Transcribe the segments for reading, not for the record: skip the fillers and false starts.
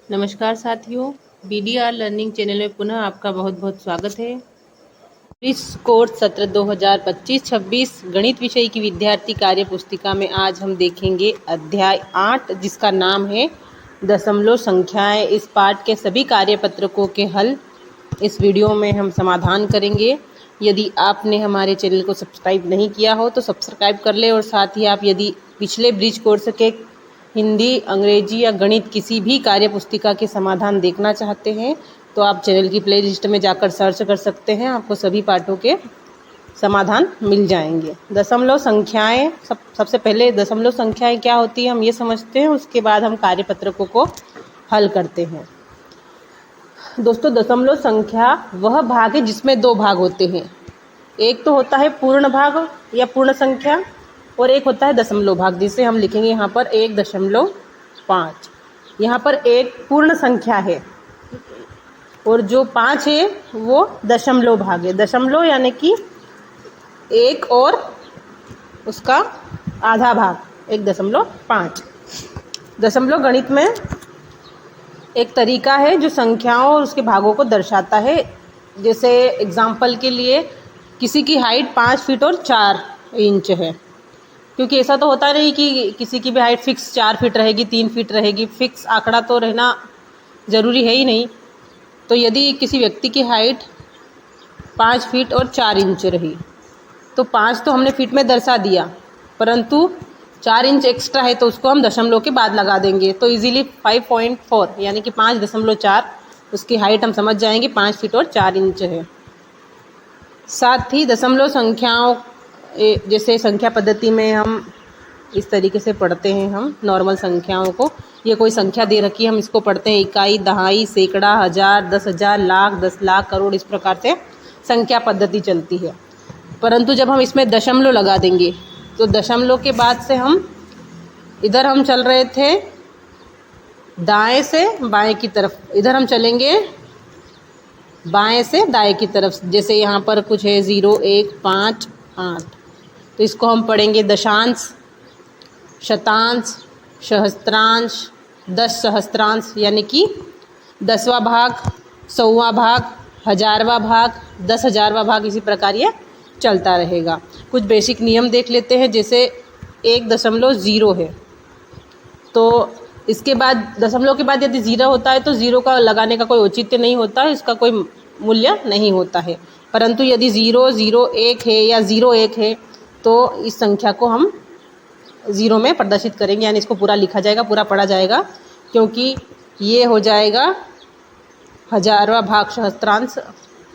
नमस्कार साथियों, BDR learning channel में पुनः आपका बहुत बहुत स्वागत है। इस कोर्स सत्र 2025-26 गणित विषय की विद्यार्थी कार्य पुस्तिका में आज हम देखेंगे अध्याय 8 जिसका नाम है दशमलव संख्याएं। इस पाठ के सभी कार्यपत्रकों के हल इस वीडियो में हम समाधान करेंगे। यदि आपने हमारे चैनल को सब्सक्राइब नहीं किया हो तो सब्सक्राइब कर ले, और साथ ही आप यदि पिछले ब्रिज कोर्स के हिंदी, अंग्रेजी या गणित किसी भी कार्य पुस्तिका के समाधान देखना चाहते हैं तो आप चैनल की प्लेलिस्ट में जाकर सर्च कर सकते हैं, आपको सभी पाठों के समाधान मिल जाएंगे। दशमलव संख्याएं, सबसे पहले दशमलव संख्याएं क्या होती है हम ये समझते हैं, उसके बाद हम कार्यपत्रकों को हल करते हैं। दोस्तों, दशमलव संख्या वह भाग है जिसमें दो भाग होते हैं। एक तो होता है पूर्ण भाग या पूर्ण संख्या, और एक होता है दशमलव भाग, जिसे हम लिखेंगे यहाँ पर 1.5। यहाँ पर एक पूर्ण संख्या है और जो 5 है वो दशमलव भाग है। दशमलव यानी कि 1 और उसका आधा भाग 1.5। दशमलव गणित में एक तरीका है जो संख्याओं और उसके भागों को दर्शाता है। जैसे एग्जाम्पल के लिए किसी की हाइट 5 फीट और 4 इंच है, क्योंकि ऐसा तो होता नहीं कि किसी की भी हाइट फिक्स 4 फीट रहेगी, 3 फीट रहेगी। फिक्स आंकड़ा तो रहना ज़रूरी है ही नहीं। तो यदि किसी व्यक्ति की हाइट 5 फीट और 4 इंच रही तो 5 तो हमने फीट में दर्शा दिया, परंतु 4 इंच एक्स्ट्रा है तो उसको हम दशमलव के बाद लगा देंगे। तो इजीली 5.4 यानी कि 5.4 उसकी हाइट हम समझ जाएंगे 5 फीट और 4 इंच है। साथ ही दशमलव संख्याओं, जैसे संख्या पद्धति में हम इस तरीके से पढ़ते हैं, हम नॉर्मल संख्याओं को, ये कोई संख्या दे रखी है हम इसको पढ़ते हैं इकाई, दहाई, सैकड़ा, हज़ार, 10,000, लाख, 10 लाख, करोड़, इस प्रकार से संख्या पद्धति चलती है। परंतु जब हम इसमें दशमलव लगा देंगे तो दशमलव के बाद से हम इधर हम चल रहे थे दाएं से बाएं की तरफ, इधर हम चलेंगे बाएं से दाएं की तरफ। जैसे यहाँ पर कुछ है 0, 1, 5, 8, तो इसको हम पढ़ेंगे दशांश, शतांश, सहस्त्रांश, 10 सहस्त्रांश यानी कि 10वां भाग, 100वां भाग, 1000वां भाग, 10,000वां भाग, इसी प्रकार ये चलता रहेगा। कुछ बेसिक नियम देख लेते हैं। जैसे 1.0 है तो इसके बाद दशमलव के बाद यदि 0 होता है तो 0 का लगाने का कोई औचित्य नहीं होता है, इसका कोई मूल्य नहीं होता है। परंतु यदि 0, 0, 1 है या 0, 1 है तो इस संख्या को हम 0 में प्रदर्शित करेंगे, यानी इसको पूरा लिखा जाएगा, पूरा पढ़ा जाएगा, क्योंकि ये हो जाएगा 1000वां भाग, सहस्त्रांश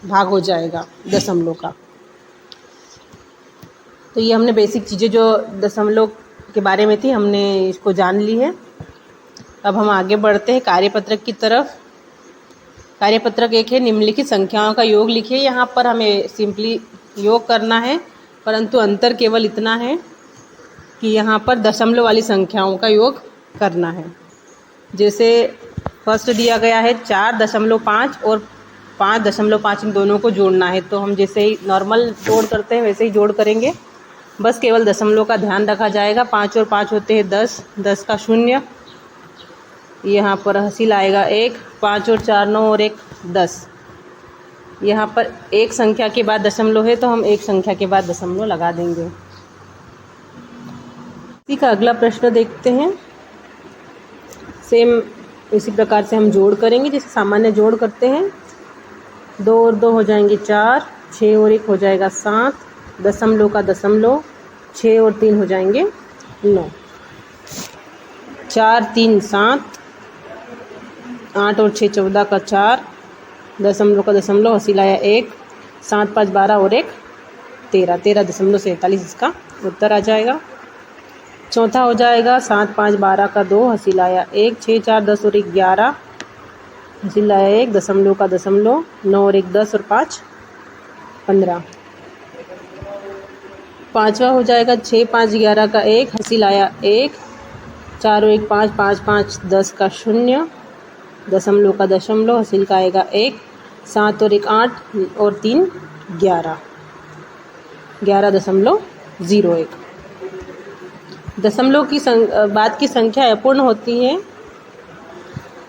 भाग हो जाएगा दशमलव का। तो ये हमने बेसिक चीज़ें जो दशमलव के बारे में थी हमने इसको जान ली है। अब हम आगे बढ़ते हैं कार्यपत्रक की तरफ। कार्यपत्रक 1 है निम्नलिखित संख्याओं का योग लिखिए। यहाँ पर हमें सिंपली योग करना है, परंतु अंतर केवल इतना है कि यहाँ पर दशमलव वाली संख्याओं का योग करना है। जैसे फर्स्ट दिया गया है 4.5 और 5.5, इन दोनों को जोड़ना है। तो हम जैसे ही नॉर्मल जोड़ करते हैं वैसे ही जोड़ करेंगे, बस केवल दशमलव का ध्यान रखा जाएगा। 5 और 5 होते हैं 10, 10 का 0, यहाँ पर हासिल आएगा 1, 5 और 4 9 और 1 10। यहाँ पर एक संख्या के बाद दशमलव है तो हम एक संख्या के बाद दशमलव लगा देंगे। इसी का अगला प्रश्न देखते हैं। सेम इसी प्रकार से हम जोड़ करेंगे जैसे सामान्य जोड़ करते हैं। 2 और 2 हो जाएंगे 4, 6 और 1 हो जाएगा 7, दशमलव का दशमलव, 6 और 3 हो जाएंगे 9, 4 3 7, 8 और 6 14 का 4, दशमलव का दशमलव, हासिल आया 1, 7 5 12 और 1 13, 13.47 इसका उत्तर आ जाएगा। चौथा हो जाएगा 7 5 12 का 2, हासिल आया 1, 6 4 10 और 1 11, हासिल आया 1, दशमलव का दशमलव, 9 और 1 10 और 5 15। पाँचवा हो जाएगा 6 5 11 का 1, हासिल आया 1, 4 और 1 5 5 5 10 का 0, दशमलव का दशमलव, हासिल का आएगा 1, 7 और 1 8 और 3 11, 11.01। दशमलव की बाद की संख्या अपूर्ण होती है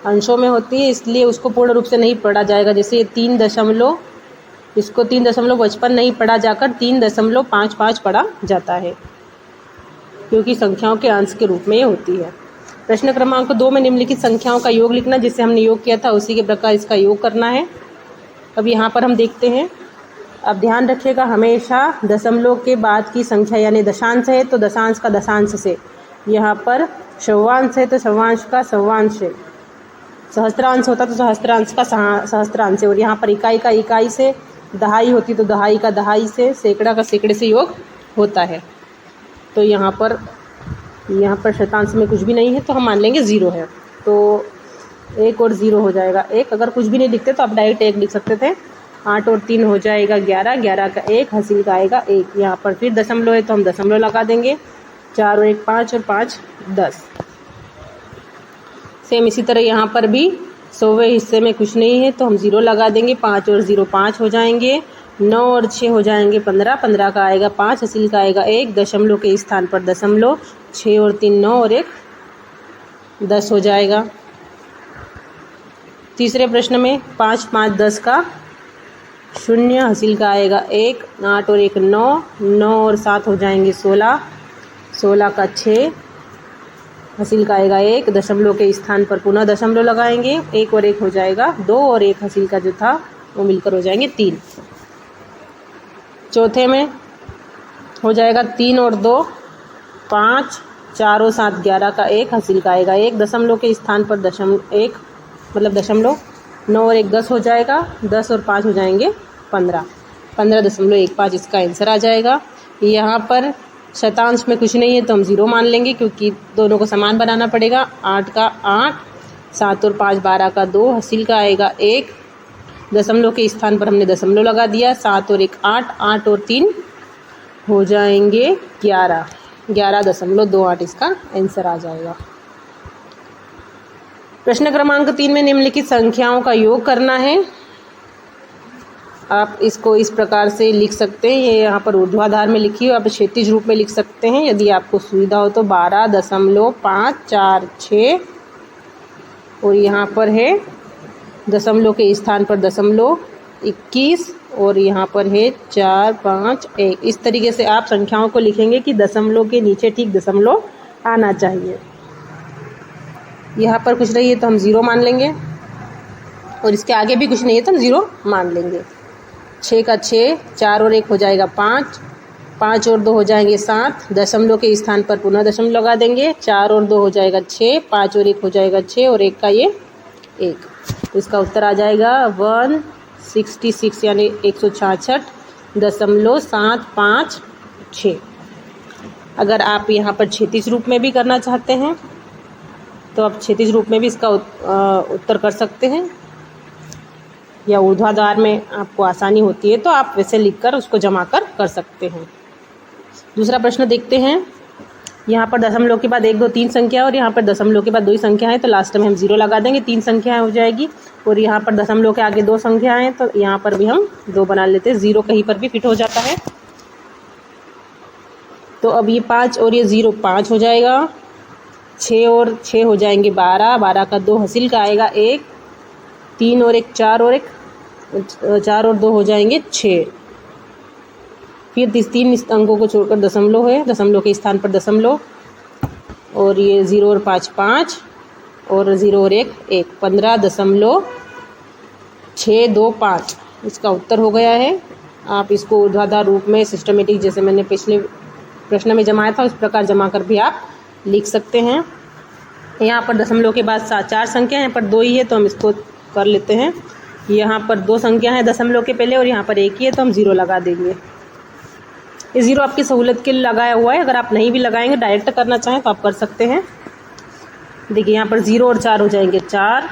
अंशों में होती है, इसलिए उसको पूर्ण रूप से नहीं पढ़ा जाएगा। जैसे ये 3 इसको 3.55 नहीं पढ़ा जाकर 3.55 पढ़ा जाता है, क्योंकि संख्याओं के अंश के रूप में ये होती है। प्रश्न क्रमांक 2 में निम्नलिखित संख्याओं का योग लिखना। जिससे हमने योग किया था उसी के प्रकार इसका योग करना है। अब यहाँ पर हम देखते हैं। अब ध्यान रखिएगा, हमेशा दशमलव के बाद की संख्या यानी दशांश है तो दशांश का दशांश से, यहाँ पर शवांश है तो शवांश का शवांश से, सहस्त्रांश होता तो सहस्त्रांश का सहस्त्रांश से, और यहाँ पर इकाई का इकाई से, दहाई होती तो दहाई का दहाई से, सैकड़ा का सैकड़े से योग होता है। तो यहाँ पर शतांश में कुछ भी नहीं है तो हम मान लेंगे 0 है। तो 1 और 0 हो जाएगा 1। अगर कुछ भी नहीं लिखते तो आप डायरेक्ट 1 लिख सकते थे। 8 और 3 हो जाएगा 11, 11 का 1, हासिल का आएगा 1। यहाँ पर फिर दशमलव है तो हम दशमलव लगा देंगे। 4 और 1 5 और 5 10। सेम इसी तरह यहाँ पर भी 100वें हिस्से में कुछ नहीं है तो हम 0 लगा देंगे। 5 और 0 5 हो जाएंगे। 9 और 6 हो जाएंगे 15, 15 का आएगा 5, हासिल का आएगा 1, दशमलव के स्थान पर दशमलव। 6 और 3 9 और 1 10 हो जाएगा। तीसरे प्रश्न में 5 5 10 का 0, हासिल का आएगा 1, 8 और 1 9, 9 और 7 हो जाएंगे 16, 16 का 6, हासिल का आएगा 1, दशमलव के स्थान पर पुनः दशमलव लगाएंगे। 1 और 1 हो जाएगा 2 और 1 हासिल का जो था वो मिलकर हो जाएंगे 3। चौथे में हो जाएगा 3 और 2 5, 4 और 7 11 का 1, हासिल का आएगा 1, दशमलव के स्थान पर दशमलव 9 और 1 10 हो जाएगा। 10 और 5 हो जाएंगे 15, 15.15 इसका आंसर आ जाएगा। यहाँ पर शतांश में कुछ नहीं है तो हम 0 मान लेंगे, क्योंकि दोनों को समान बनाना पड़ेगा। 8 का 8, 7 और 5 12 का 2, हासिल का आएगा 1, दशमलव के स्थान पर हमने दशमलव लगा दिया। 7 और 1 8, 8 और 3 हो जाएंगे 11, 11.28 इसका आंसर आ जाएगा। प्रश्न क्रमांक 3 में निम्नलिखित संख्याओं का योग करना है। आप इसको इस प्रकार से लिख सकते हैं। ये यहाँ पर ऊर्ध्वाधर में लिखी हो, आप क्षैतिज रूप में लिख सकते हैं यदि आपको सुविधा हो तो। 12.546 और यहाँ पर है दशमलव के स्थान पर दशमलव 21 और यहाँ पर है 4 5 1। इस तरीके से आप संख्याओं को लिखेंगे कि दशमलव के नीचे ठीक दशमलव आना चाहिए। यहाँ पर कुछ नहीं है तो हम 0 मान लेंगे, और इसके आगे भी कुछ नहीं है तो हम 0 मान लेंगे। 6 का 6, 4 और 1 हो जाएगा 5, 5 और 2 हो जाएंगे 7, दशमलव के स्थान पर पुनः दशमलव लगा देंगे। 4 और 2 हो जाएगा 6, 5 और 1 हो जाएगा 6 और 1 का ये 1। तो इसका उत्तर आ जाएगा 166 यानी 166.756। अगर आप यहाँ पर क्षैतिज रूप में भी करना चाहते हैं तो आप क्षैतिज रूप में भी इसका उत्तर कर सकते हैं, या ऊर्ध्वाधर में आपको आसानी होती है तो आप वैसे लिखकर उसको जमा कर सकते हैं। दूसरा प्रश्न देखते हैं। यहाँ पर दशमलव के बाद 1 2 3 संख्या और यहाँ पर दशमलव के बाद 2 ही संख्या है तो लास्ट में हम 0 लगा देंगे। 3 संख्याएं हो जाएगी, और यहाँ पर दशमलव के आगे 2 संख्याएं हैं तो यहाँ पर भी हम 2 बना लेते हैं। 0 कहीं पर भी फिट हो जाता है। तो अब ये 5 और ये 0 5 हो जाएगा। 6 और 6 हो जाएंगे 12, 12 का 2, हासिल का आएगा 1, 3 और 1 4 और 1 4 और 2 हो जाएंगे 6। फिर 3 अंकों को छोड़कर दशमलव है, दशमलव के स्थान पर दशमलव, और ये 0 और 5 5 और 0 और 1 1, 15.625 इसका उत्तर हो गया है। आप इसको ऊर्ध्वाधर रूप में सिस्टमेटिक जैसे मैंने पिछले प्रश्न में जमाया था उस प्रकार जमा कर भी आप लिख सकते हैं। यहाँ पर दशमलव के बाद 4 संख्या, यहाँ पर 2 ही है तो हम इसको कर लेते हैं। यहाँ पर 2 संख्या है दशमलव के पहले और यहाँ पर 1 ही है तो हम 0 लगा देंगे। ये 0 आपकी सहूलत के लिए लगाया हुआ है, अगर आप नहीं भी लगाएंगे डायरेक्ट करना चाहें तो आप कर सकते हैं। देखिए यहाँ पर 0 और 4 हो जाएंगे 4,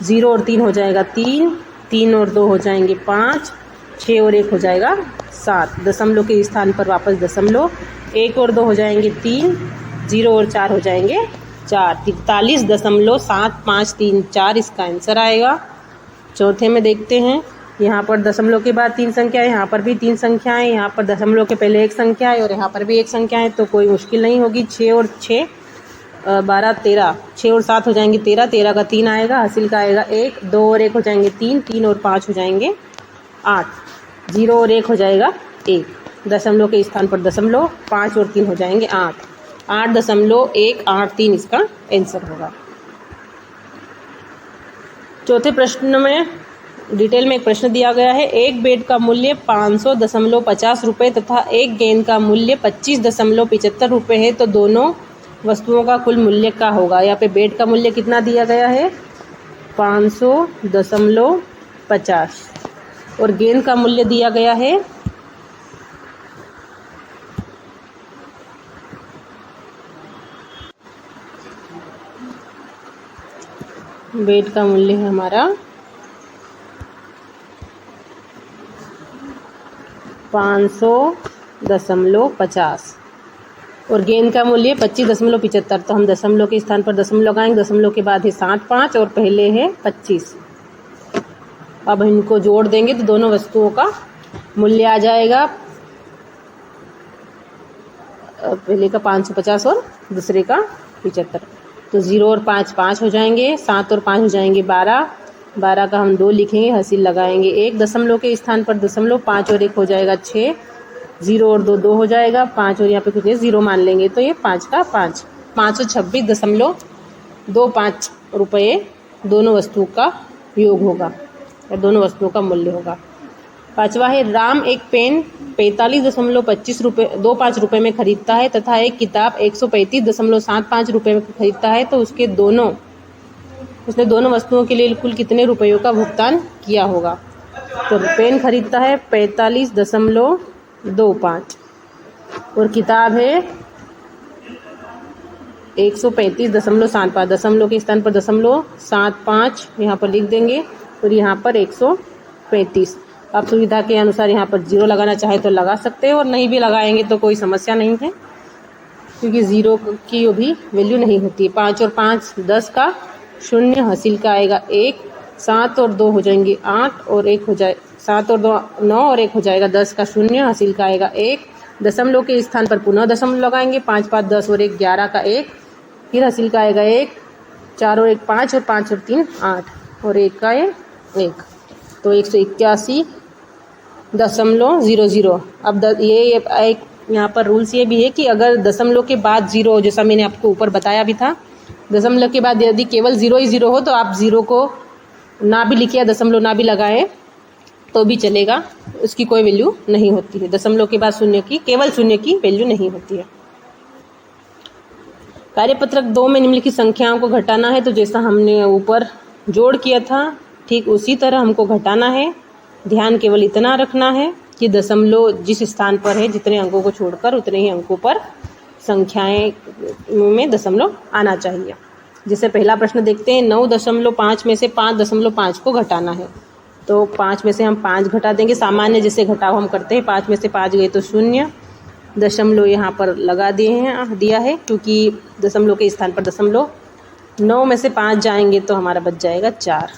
0 और 3 हो जाएगा 3, 3 और 2 हो जाएंगे 5, 6 और 1 हो जाएगा 7, दशमलव के स्थान पर वापस दशमलव, 1 और 2 हो जाएंगे 3, 0 और 4 हो जाएंगे 4, 43.7534 इसका आंसर आएगा। चौथे में देखते हैं। यहाँ पर दशमलव के बाद 3 संख्या है, यहाँ पर भी 3 संख्या है, यहाँ पर दशमलव के पहले 1 संख्या है और यहाँ पर भी 1 संख्या है तो कोई मुश्किल नहीं होगी। 6 और 6 12 13, 6 और 7 हो जाएंगे 13, 13 का 3 आएगा, हासिल का आएगा 1, 2 और 1 हो जाएंगे 3, 3 और 5 हो जाएंगे 8, 0 और 1 हो जाएगा 1, दशमलव के स्थान पर दशमलव, 5 और 3 हो जाएंगे 8, 8.183 इसका आंसर होगा। चौथे प्रश्न में डिटेल में एक प्रश्न दिया गया है, एक बेड का मूल्य 500.50 रुपये तथा एक गेंद का मूल्य 25.75 रुपये है, तो दोनों वस्तुओं का कुल मूल्य क्या होगा। यहाँ पे बेड का मूल्य कितना दिया गया है 500.50 और गेंद का मूल्य दिया गया है बेड का मूल्य है हमारा 500.50 और गेंद का मूल्य 25.75। तो हम दशमलव के स्थान पर दशमलव लगाएंगे, दशमलव के बाद है 7 5 और पहले है 25। अब इनको जोड़ देंगे तो दोनों वस्तुओं का मूल्य आ जाएगा, पहले का 550 और दूसरे का 75। तो 0 और 5 5 हो जाएंगे, 7 और 5 हो जाएंगे 12, 12 का हम 2 लिखेंगे, हासिल लगाएंगे 1, दशमलव के स्थान पर दशमलव, 5 और 1 हो जाएगा 6, 0 और 2 2 हो जाएगा, 5 और यहाँ पे कुछ 0 मान लेंगे तो ये 5 का 5, 526.25 रुपये दोनों वस्तुओं का योग होगा और दोनों वस्तुओं का मूल्य होगा। पांचवा है, राम एक पेन 45.25 रुपये में खरीदता है तथा एक किताब 135.75 रुपये में खरीदता है, तो उसने दोनों वस्तुओं के लिए कुल कितने रुपयों का भुगतान किया होगा। तो पेन खरीदता है 45.25 और किताब है 135.75, दशमलव के स्थान पर दशमलव 75 यहाँ पर लिख देंगे और यहाँ पर 135। आप सुविधा के अनुसार यहाँ पर 0 लगाना चाहे तो लगा सकते हैं और नहीं भी लगाएंगे तो कोई समस्या नहीं है, क्योंकि 0 की भी वैल्यू नहीं होती है। 5 और 5 10 का 0, हासिल का आएगा 1, 7 और 2 हो जाएंगे 8 और 1 हो जाए 7 और 2 9 और 1 हो जाएगा 10 का 0, हासिल का आएगा 1, दशमलव के स्थान पर पुनः दशमलव लगाएंगे, 5 5 10 और 1 11 का 1, फिर हासिल का आएगा 1, 4 और 1 5 और 5 और 3 8 और 1 का 1, तो 181.00। अब ये एक यहाँ पर रूल्स ये भी है कि अगर दशमलव के बाद 0, जैसा मैंने आपको ऊपर बताया भी था, दशमलव के बाद यदि केवल 0 ही 0 हो तो आप 0 को ना भी लिखिए, दशमलव ना भी लगाएं तो भी चलेगा, उसकी कोई वैल्यू नहीं होती है। दशमलव के बाद केवल 0 की वैल्यू नहीं होती है। कार्यपत्रक 2 में निम्नलिखित संख्याओं को घटाना है, तो जैसा हमने ऊपर जोड़ किया था ठीक उसी तरह हमको घटाना है। ध्यान केवल इतना रखना है कि दशमलव जिस स्थान पर है, जितने अंकों को छोड़कर उतने ही अंकों पर संख्याएं में दशमलव आना चाहिए। जैसे पहला प्रश्न देखते हैं, 9.5 में से 5.5 को घटाना है, तो 5 में से हम 5 घटा देंगे, सामान्य जैसे घटाव हम करते हैं। 5 में से 5 गए तो 0, दशमलव यहाँ पर लगा दिया है क्योंकि दशमलव के स्थान पर दशमलव। 9 में से 5 जाएंगे तो हमारा बच जाएगा 4,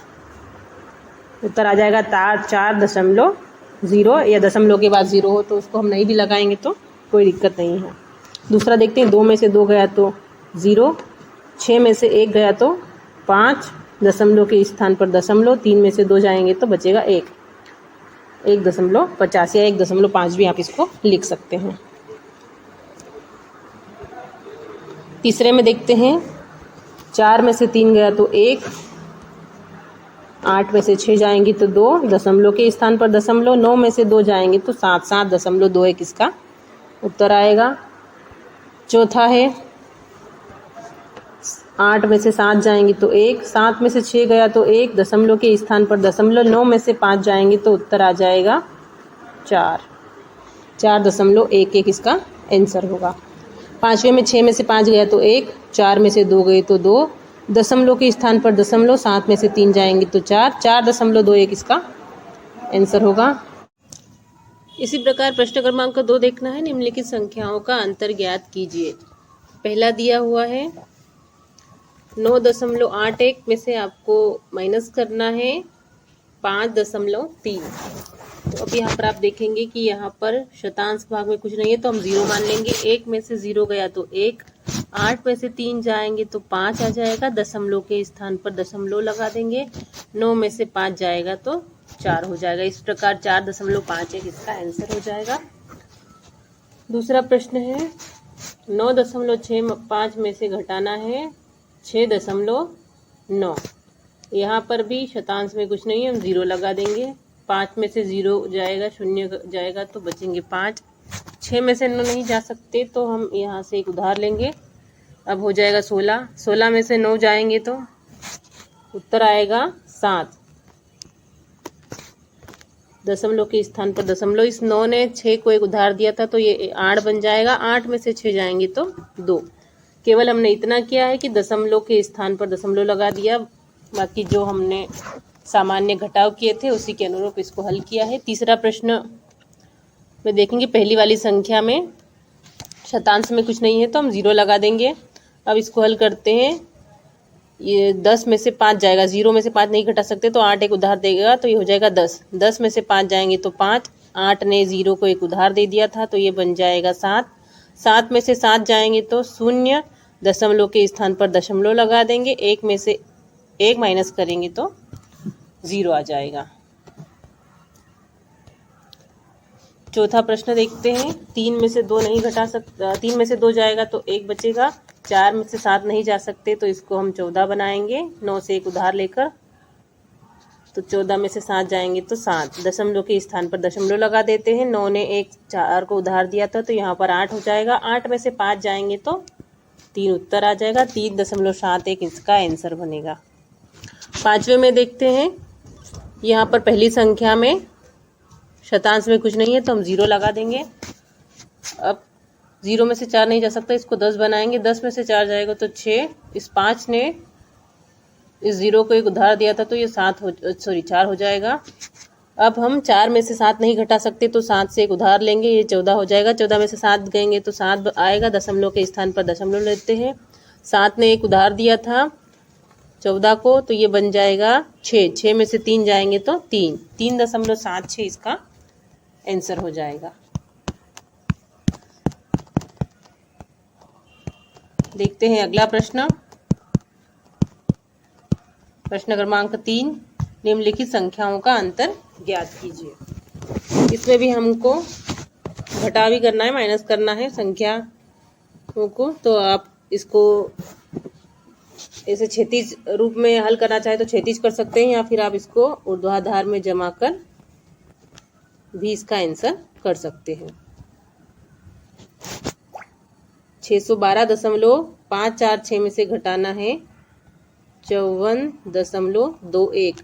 उत्तर आ जाएगा 4.0, या दशमलव के बाद 0 हो तो उसको हम नहीं भी लगाएंगे तो कोई दिक्कत नहीं है। दूसरा देखते हैं, 2 में से 2 गया तो 0, 6 में से 1 गया तो 5, दशमलव के स्थान पर दशमलव, 3 में से 2 जाएंगे तो बचेगा 1.50 या 1.5 भी आप इसको लिख सकते हैं। तीसरे में देखते हैं, 4 में से 3 गया तो 1, 8 में से 6 जाएंगी तो 2, दशमलव के स्थान पर दशमलव, 9 में से 2 जाएंगे तो 7, 7.21 इसका उत्तर आएगा। चौथा है, 8 में से 7 जाएंगी तो 1, 7 में से 6 गया तो 1, दशमलव के स्थान पर दशमलव, 9 में से 5 जाएंगे तो उत्तर आ जाएगा 4, 4.11 इसका आंसर होगा। पाँचवें में 6 में से 5 गया तो 1, 4 में से 2 गए तो 2, दशमलव के स्थान पर दशमलव, 7 में से 3 जाएंगे तो 4, 4.21 इसका आंसर होगा। इसी प्रकार प्रश्न क्रमांक 2 देखना है, निम्नलिखित संख्याओं का अंतर ज्ञात कीजिए। पहला दिया हुआ है 9.81 में से आपको माइनस करना है 5.3। तो अब यहाँ पर आप देखेंगे कि यहाँ पर शतांश भाग में कुछ नहीं है तो हम 0 मान लेंगे। 1 में से 0 गया तो 1, 8 में से 3 जाएंगे तो 5 आ जाएगा, दशमलव के स्थान पर दशमलव लगा देंगे। 9 में से 5 जाएगा तो 4 हो जाएगा। इस प्रकार 4.51 इसका आंसर हो जाएगा। दूसरा प्रश्न है 9.65 में से घटाना है 6.9। यहाँ पर भी शतांश में कुछ नहीं है, हम 0 लगा देंगे। 5 में से 0 जाएगा, 0 जाएगा तो बचेंगे 5। 6 में से 9 नहीं जा सकते तो हम यहाँ से एक उधार लेंगे। अब हो जाएगा 16। 16 में से 9 जाएंगे तो उत्तर आएगा 7। दशमलव के स्थान पर दशमलव, इस 9 ने 6 को एक उधार दिया था तो ये 8 बन जाएगा। 8 में से 6 जाएंगे तो 2। केवल हमने इतना किया है कि दशमलव के स्थान पर दशमलव लगा दिया, बाकी जो हमने सामान्य घटाव किए थे उसी के अनुरूप इसको हल किया है। तीसरा प्रश्न में देखेंगे, पहली वाली संख्या में शतांश में कुछ नहीं है तो हम 0 लगा देंगे। अब इसको हल करते हैं। ये 10 में से 5 जाएगा, 0 में से 5 नहीं घटा सकते तो 8 एक उधार देगा तो ये हो जाएगा 10। 10 में से 5 जाएंगे तो 5। 8 ने 0 को एक उधार दे दिया था तो ये बन जाएगा 7। 7 में से 7 जाएंगे तो 0, दशमलव के स्थान पर दशमलव लगा देंगे। 1 में से 1 माइनस करेंगे तो 0 आ जाएगा। चौथा प्रश्न देखते हैं। 3 में से 2 नहीं घटा सकता, 3 में से 2 जाएगा तो 1 बचेगा। 4 में से 7 नहीं जा सकते तो इसको हम 14 बनाएंगे, 9 से एक उधार लेकर। तो 14 में से 7 जाएंगे तो 7, दशमलव के स्थान पर दशमलव लगा देते हैं। 9 ने एक 4 को उधार दिया था तो यहाँ पर 8 हो जाएगा। 8 में से 5 जाएंगे तो 3 उत्तर आ जाएगा। 3.71 इसका आंसर बनेगा। पांचवें में देखते हैं। यहाँ पर पहली संख्या में शतांश में कुछ नहीं है तो हम 0 लगा देंगे। अब 0 में से 4 नहीं जा सकता, इसको 10 बनाएंगे। 10 में से 4 जाएगा तो 6। इस 5 ने इस 0 को एक उधार दिया था तो ये 4 हो जाएगा। अब हम 4 में से 7 नहीं घटा सकते तो 7 से एक उधार लेंगे, ये 14 हो जाएगा। 14 में से 7 गएंगे तो 7 आएगा, दशमलव के स्थान पर दशमलव लेते हैं। 7 ने एक उधार दिया था 14 को तो ये बन जाएगा 6। 6 में से 3 जाएंगे तो 3। 3.76 इसका आंसर हो जाएगा। देखते हैं अगला प्रश्न। प्रश्न क्रमांक 3, निम्नलिखित संख्याओं का अंतर ज्ञात कीजिए। इसमें भी हमको घटाव ही करना है, माइनस करना है संख्याओं को। तो आप इसको ऐसे क्षैतिज रूप में हल करना चाहे तो क्षैतिज कर सकते हैं, या फिर आप इसको ऊर्ध्वाधर में जमा कर भी इसका आंसर कर सकते हैं। 612.546 में से घटाना है 54.21।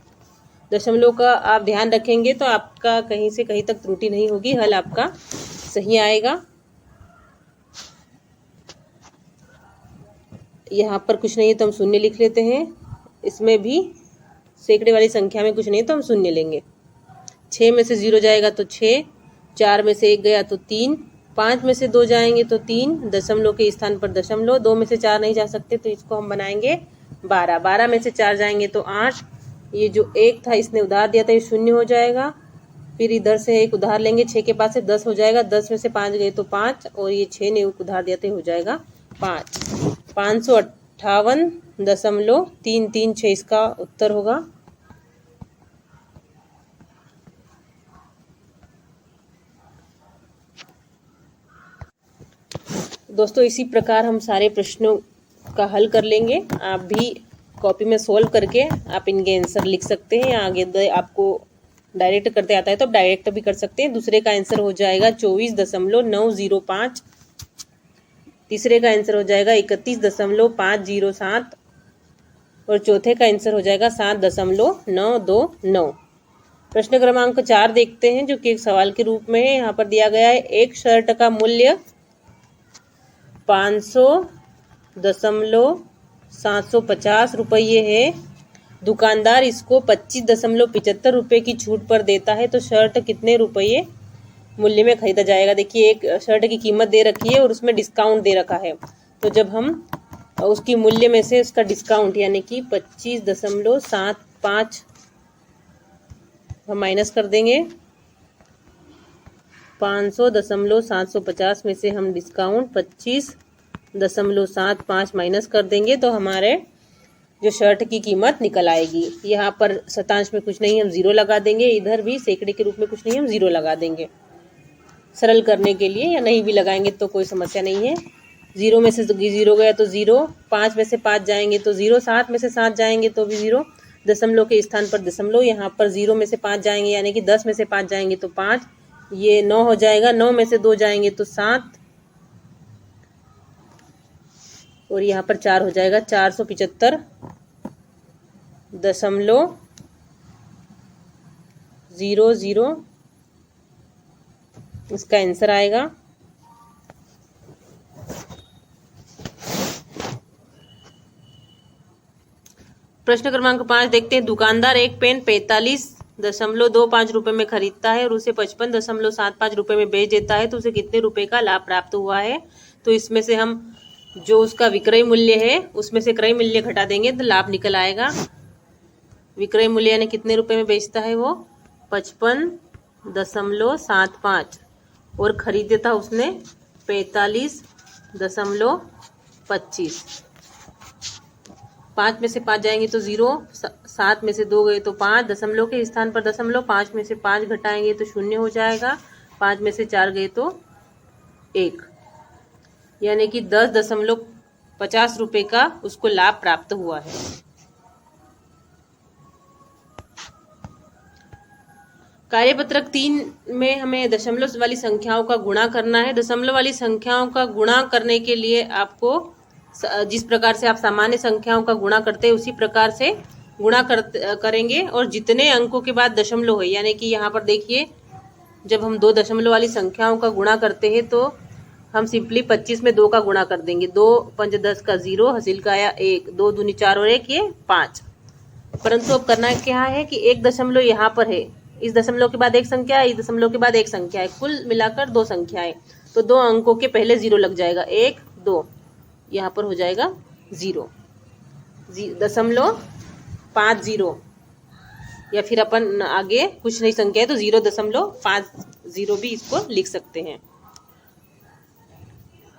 दशमलव का आप ध्यान रखेंगे तो आपका कहीं से कहीं तक त्रुटि नहीं होगी, हल आपका सही आएगा। यहाँ पर कुछ नहीं है तो हम शून्य लिख लेते हैं। इसमें भी सैकड़े वाली संख्या में कुछ नहीं है तो हम शून्य लेंगे। 6 में से 0 जाएगा तो 6। 4 में से 1 गया तो 3। 5 में से 2 जाएंगे तो 3, दशमलव के स्थान पर दशमलव। 2 में से 4 नहीं जा सकते तो इसको हम बनाएंगे 12। 12 में से 4 जाएंगे तो 8। ये जो 1 था इसने उधार दिया था, ये 0 हो जाएगा। फिर इधर से एक उधार लेंगे, 6 के पास से 10 हो जाएगा। 10 में से 5 गए तो 5, और ये 6 ने उधार दिया था, हो जाएगा 5। 558.336 इसका उत्तर होगा। दोस्तों इसी प्रकार हम सारे प्रश्नों का हल कर लेंगे। आप भी कॉपी में सोल्व करके आप इनके आंसर लिख सकते हैं, या आगे आपको डायरेक्ट करते आता है तो आप डायरेक्ट भी कर सकते हैं। दूसरे का आंसर हो जाएगा 24.905। तीसरे का आंसर हो जाएगा 31.507, और चौथे का आंसर हो जाएगा 7.929। प्रश्न क्रमांक 4 देखते हैं, जो कि एक सवाल के रूप में है। यहाँ पर दिया गया है, एक शर्ट का मूल्य 500.750 रुपये है। दुकानदार इसको 25.75 रुपये की छूट पर देता है, तो शर्ट कितने रुपये मूल्य में खरीदा जाएगा। देखिए एक शर्ट की कीमत दे रखी है और उसमें डिस्काउंट दे रखा है, तो जब हम उसकी मूल्य में से उसका डिस्काउंट यानी कि 25.75 हम माइनस कर देंगे। 500.750 में से हम डिस्काउंट 25 0.75 माइनस कर देंगे तो हमारे जो शर्ट की कीमत निकल आएगी। यहाँ पर शतांश में कुछ नहीं, हम 0 लगा देंगे, इधर भी सैकड़े के रूप में कुछ नहीं, हम 0 लगा देंगे सरल करने के लिए, या नहीं भी लगाएंगे तो कोई समस्या नहीं है। 0 में से 0 गया तो 0, 5 में से 5 जाएंगे तो 0, 7 में से 7 जाएंगे तो भी 0, दशमलव के स्थान पर दशमलव, यहाँ पर 0 में से 5 जाएंगे यानी कि 10 में से 5 जाएंगे तो 5, ये 9 हो जाएगा, 9 में से 2 जाएंगे तो 7, और यहाँ पर 4 हो जाएगा, 475.00 इसका आंसर आएगा। प्रश्न क्रमांक 5 देखते हैं। दुकानदार एक पेन 45.25 रुपए में खरीदता है और उसे 55.75 रुपए में बेच देता है, तो उसे कितने रुपए का लाभ प्राप्त हुआ है। तो इसमें से हम जो उसका विक्रय मूल्य है उसमें से क्रय मूल्य घटा देंगे तो लाभ निकल आएगा। विक्रय मूल्य यानी कितने रुपए में बेचता है वो, 55.75, और खरीदे था उसने 45.25। 5 में से 5 जाएंगे तो 0, 7 में से 2 गए तो 5, दशमलव के स्थान पर दशमलव, 5 में से 5 घटाएंगे तो 0 हो जाएगा, 5 में से 4 गए तो 1, यानी कि 10.50 रुपए का उसको लाभ प्राप्त हुआ है। कार्यपत्रक 3 में हमें दशमलव वाली संख्याओं का गुणा करना है। दशमलव वाली संख्याओं का गुणा करने के लिए आपको जिस प्रकार से आप सामान्य संख्याओं का गुणा करते हैं उसी प्रकार से गुणा करेंगे, और जितने अंकों के बाद दशमलव है, यानी कि यहाँ पर देखिए जब हम 2 दशमलव वाली संख्याओं का गुणा करते हैं तो हम सिंपली 25 में 2 का गुणा कर देंगे। 2 5 10 का 0, हासिल का आया 1, 2 दूनी 4 और 1 ये 5। परंतु अब करना क्या है कि एक दशमलव यहाँ पर है, इस दशमलव के बाद एक संख्या है, इस दशमलव के बाद एक संख्या है, कुल मिलाकर 2 संख्याएं, तो 2 अंकों के पहले 0 लग जाएगा, 1 2, यहाँ पर हो जाएगा 0.50, या फिर अपन आगे कुछ नहीं संख्या है तो 0.50 भी इसको लिख सकते हैं।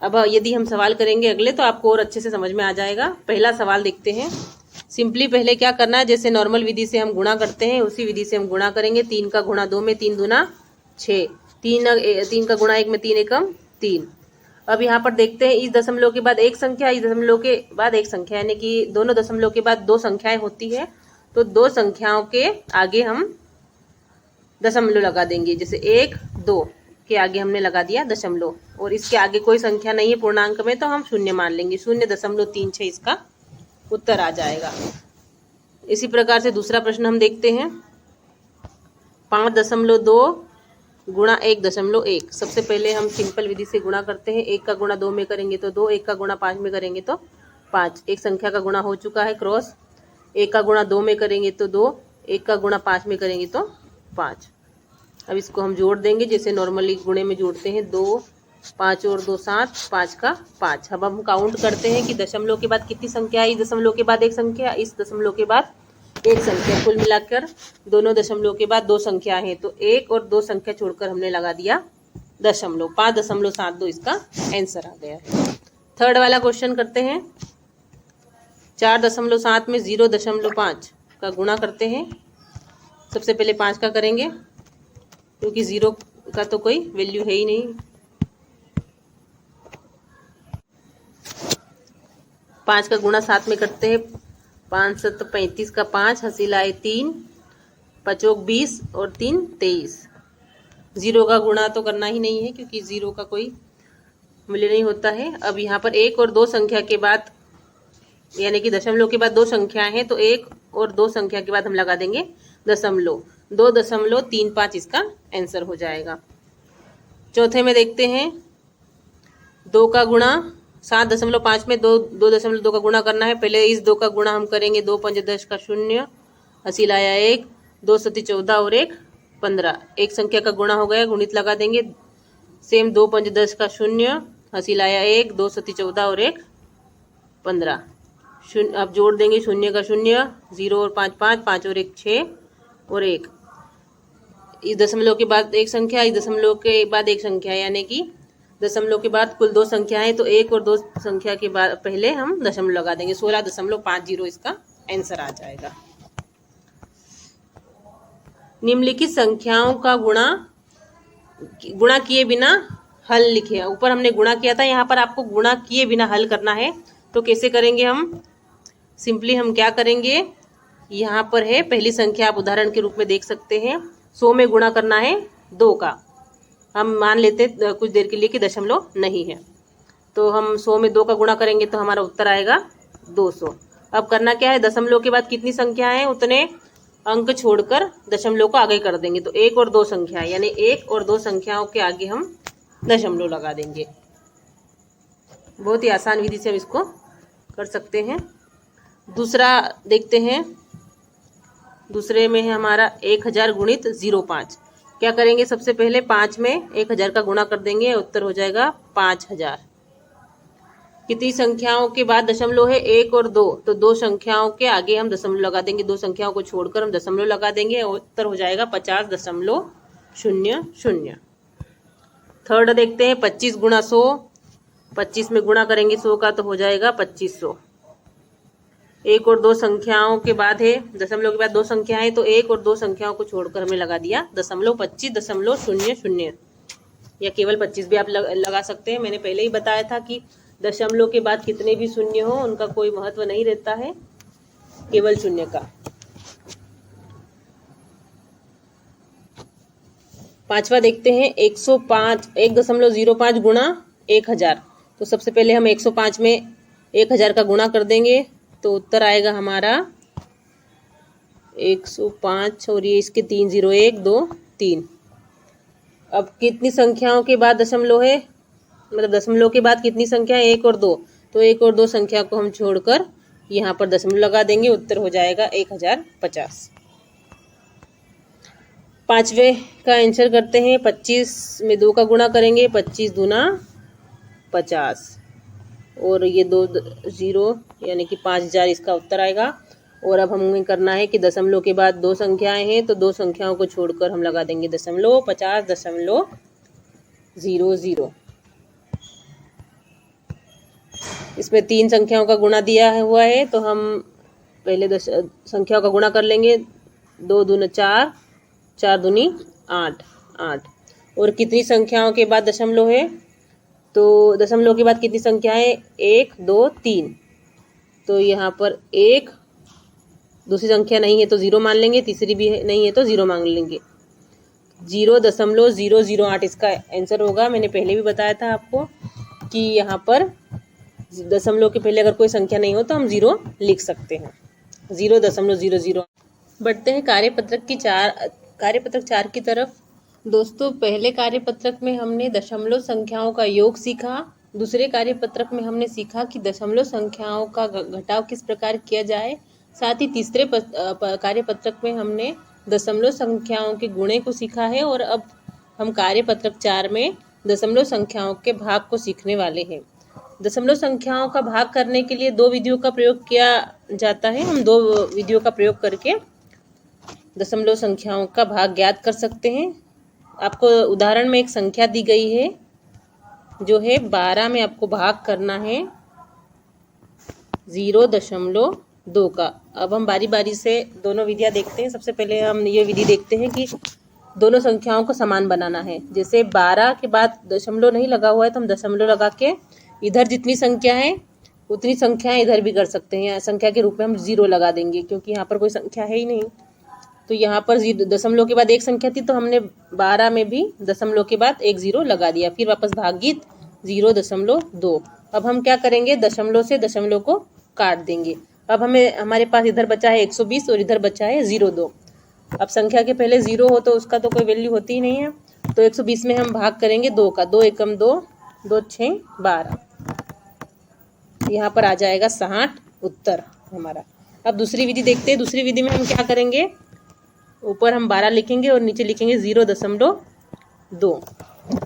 अब यदि हम सवाल करेंगे अगले तो आपको और अच्छे से समझ में आ जाएगा। पहला सवाल देखते हैं। सिंपली पहले क्या करना है, जैसे नॉर्मल विधि से हम गुणा करते हैं उसी विधि से हम गुणा करेंगे। 3 का गुणा 2 में, 3 दूना 6, 3 का गुणा 1 में, 3 एकम 3। अब यहाँ पर देखते हैं इस दशमलव के बाद एक संख्या, इस दशमलव के बाद एक संख्या, यानी कि दोनों दशमलव के बाद 2 संख्याएं होती है, तो 2 संख्याओं के आगे हम दशमलव लगा देंगे। जैसे 1 2 के आगे हमने लगा दिया दशमलव, और इसके आगे कोई संख्या नहीं है पूर्णांक में तो हम 0 मान लेंगे, 0.36 इसका उत्तर आ जाएगा। इसी प्रकार से दूसरा प्रश्न हम देखते हैं। 5.2 गुणा 1.1। सबसे पहले हम सिंपल विधि से गुणा करते हैं। 1 का गुणा 2 में करेंगे तो 2, 1 का गुणा 5 में करेंगे तो 5। एक संख्या का गुणा हो चुका है क्रॉस। 1 का गुणा 2 में करेंगे तो 2, 1 का गुणा 5 में करेंगे तो 5। अब इसको हम जोड़ देंगे जैसे नॉर्मली गुणे में जोड़ते हैं। 2 5 और 2 7, 5 का 5। अब हम काउंट करते हैं कि दशमलव के बाद कितनी संख्या है। इस दशमलव के बाद एक संख्या, इस दशमलव के बाद एक संख्या, कुल मिलाकर दोनों दशमलव के बाद 2 संख्या है, तो 1 और 2 संख्या छोड़कर हमने लगा दिया दशमलव। 5.72 इसका आंसर आ गया है। थर्ड वाला क्वेश्चन करते हैं। 4.7 में 0.5 का गुणा करते हैं। सबसे पहले 5 का करेंगे क्योंकि 0 का तो कोई वैल्यू है ही नहीं। 5 का गुणा 7 में करते हैं। 5 7 35 का 5, हासिल आए 3, 5 20 और 3 23। 0 का गुणा तो करना ही नहीं है क्योंकि 0 का कोई मूल्य नहीं होता है। अब यहाँ पर 1 और 2 संख्या के बाद, यानी कि दशमलव के बाद 2 संख्याएं हैं, तो 1 और 2 संख्या के बाद हम लगा देंगे दशमलव। 2.35 इसका आंसर हो जाएगा। चौथे में देखते हैं। 2 का गुणा 7.5 में 2.2 का गुणा करना है। पहले इस 2 का गुणा हम करेंगे। 2 5 10 का 0, हासिल आया 1, 2 7 14 और 1 15। एक संख्या का गुणा हो गया, गुणित लगा देंगे। सेम 2 5 10 का 0, हासिल आया 1, 2 7 14 और 1 15। अब जोड़ देंगे 0 का 0, 0 और 5 5, 5 और 1 6 और 1। इस दशमलव के बाद एक संख्या, इस दशमलव के बाद एक संख्या, यानी कि दशमलव के बाद कुल 2 संख्याएं, तो 1 और 2 संख्या के बाद पहले हम दशमलव लगा देंगे। 16.50 इसका आंसर आ जाएगा। निम्नलिखित संख्याओं का गुणा किए बिना हल लिखे। ऊपर हमने गुणा किया था, यहाँ पर आपको गुणा किए बिना हल करना है। तो कैसे करेंगे हम? सिंपली हम क्या करेंगे, यहाँ पर है पहली संख्या, आप उदाहरण के रूप में देख सकते हैं। 100 में गुणा करना है 2 का। हम मान लेते कुछ देर के लिए कि दशमलव नहीं है, तो हम 100 में 2 का गुणा करेंगे तो हमारा उत्तर आएगा 200। अब करना क्या है, दशमलव के बाद कितनी संख्या है उतने अंक छोड़कर दशमलव को आगे कर देंगे। तो 1 और 2 संख्या, यानी 1 और 2 संख्याओं के आगे हम दशमलव लगा देंगे। बहुत ही आसान विधि से हम इसको कर सकते हैं। दूसरा देखते हैं। दूसरे में है हमारा 1000 गुणित 05। क्या करेंगे, सबसे पहले 5 में 1000 का गुणा कर देंगे, उत्तर हो जाएगा 5000। कितनी संख्याओं के बाद दशमलव है, 1 और 2, तो 2 संख्याओं के आगे हम दशमलव लगा देंगे। 2 संख्याओं को छोड़कर हम दशमलव लगा देंगे, उत्तर हो जाएगा 50.00। थर्ड देखते हैं, 25 गुणा 100। 25 में गुणा करेंगे 100 का तो हो जाएगा 2500। 1 और 2 संख्याओं के बाद है, दशमलव के बाद 2 संख्याएं, तो 1 और 2 संख्याओं को छोड़कर हमें लगा दिया दशमलव। 25.00 या केवल 25 भी आप लगा सकते हैं। मैंने पहले ही बताया था कि दशमलव के बाद कितने भी शून्य हो उनका कोई महत्व नहीं रहता है, केवल शून्य का। पांचवा देखते हैं, 1.05 गुणा 1000। तो सबसे पहले हम 105 में 1000 का गुणा कर देंगे, तो उत्तर आएगा हमारा 105 और ये इसके 3 0 1 2 3। अब कितनी संख्याओं के बाद दशमलव है, मतलब दशमलव के बाद कितनी संख्या है, 1 और 2, तो 1 और 2 संख्या को हम छोड़कर यहाँ पर दशमलव लगा देंगे, उत्तर हो जाएगा 1050। पांचवे का आंसर करते हैं। 25 में 2 का गुणा करेंगे, 25 दूना 50 और ये 2 0 यानी कि 5000 इसका उत्तर आएगा। और अब हमें करना है कि दशमलव के बाद 2 संख्याएं हैं, तो 2 संख्याओं को छोड़कर हम लगा देंगे दशमलव। 50.00। इसमें 3 संख्याओं का गुणा दिया हुआ है, तो हम पहले संख्याओं का गुणा कर लेंगे। 2 दूना 4, 4 दूनी 8 8। और कितनी संख्याओं के बाद दशमलव है, तो दशमलव के बाद कितनी संख्या है, 1 2 3, तो यहाँ पर 1, दूसरी संख्या नहीं है तो 0 मान लेंगे, तीसरी भी नहीं है तो 0 मान लेंगे। 0.008 इसका आंसर होगा। मैंने पहले भी बताया था आपको कि यहाँ पर दशमलव के पहले अगर कोई संख्या नहीं हो तो हम 0 लिख सकते हैं। 0.00। बढ़ते हैं कार्यपत्रक 4 की तरफ। दोस्तों, पहले कार्यपत्रक में हमने दशमलव संख्याओं का योग सीखा। दूसरे कार्यपत्रक में हमने सीखा कि दशमलव संख्याओं का घटाव किस प्रकार किया जाए। साथ ही तीसरे कार्यपत्रक में हमने दशमलव संख्याओं के गुणे को सीखा है। और अब हम कार्यपत्रक 4 में दशमलव संख्याओं के भाग को सीखने वाले हैं। दशमलव संख्याओं का भाग करने के लिए 2 विधियों का प्रयोग किया जाता है। हम 2 विधियों का प्रयोग करके दशमलव संख्याओं का भाग ज्ञात कर सकते हैं। आपको उदाहरण में एक संख्या दी गई है जो है 12 में आपको भाग करना है 0.2 का। अब हम बारी बारी से दोनों विधियां देखते हैं। सबसे पहले हम ये विधि देखते हैं कि दोनों संख्याओं को समान बनाना है। जैसे 12 के बाद दशमलव नहीं लगा हुआ है तो हम दशमलव लगा के इधर जितनी संख्या है उतनी संख्याएं इधर भी कर सकते हैं। संख्या के रूप में हम 0 लगा देंगे क्योंकि यहाँ पर कोई संख्या है ही नहीं। तो यहाँ पर दशमलव के बाद एक संख्या थी तो हमने 12 में भी दशमलव के बाद एक 0 लगा दिया। फिर वापस भागित 0.2। अब हम क्या करेंगे, दशमलव से दशमलव को काट देंगे। अब हमारे पास इधर बचा है 120 और इधर बचा है 0.2। अब संख्या के पहले 0 हो तो उसका तो कोई वैल्यू होती ही नहीं है। तो 120 में हम भाग करेंगे 2 का। 2 एकम 2, 2 6 12। यहाँ पर आ जाएगा 60 उत्तर हमारा। अब दूसरी विधि देखते हैं। दूसरी विधि में हम क्या करेंगे, ऊपर हम 12 लिखेंगे और नीचे लिखेंगे 0.2।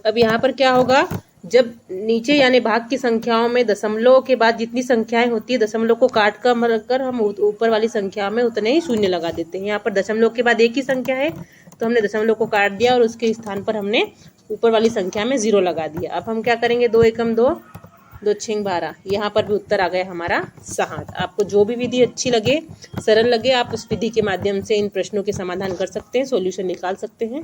अब यहाँ पर क्या होगा, जब नीचे यानी भाग की संख्याओं में दशमलव के बाद जितनी संख्याएं होती है दशमलव को काट कर हम ऊपर वाली संख्या में उतने ही शून्य लगा देते हैं। यहाँ पर दशमलव के बाद एक ही संख्या है तो हमने दशमलव को काट दिया और उसके स्थान पर हमने ऊपर वाली संख्या में 0 लगा दिया। अब हम क्या करेंगे, 2 एकम 2, 2 छेंग 12, यहाँ पर भी उत्तर आ गया हमारा 7। आपको जो भी विधि अच्छी लगे, सरल लगे, आप उस विधि के माध्यम से इन प्रश्नों के समाधान कर सकते हैं, सॉल्यूशन निकाल सकते हैं।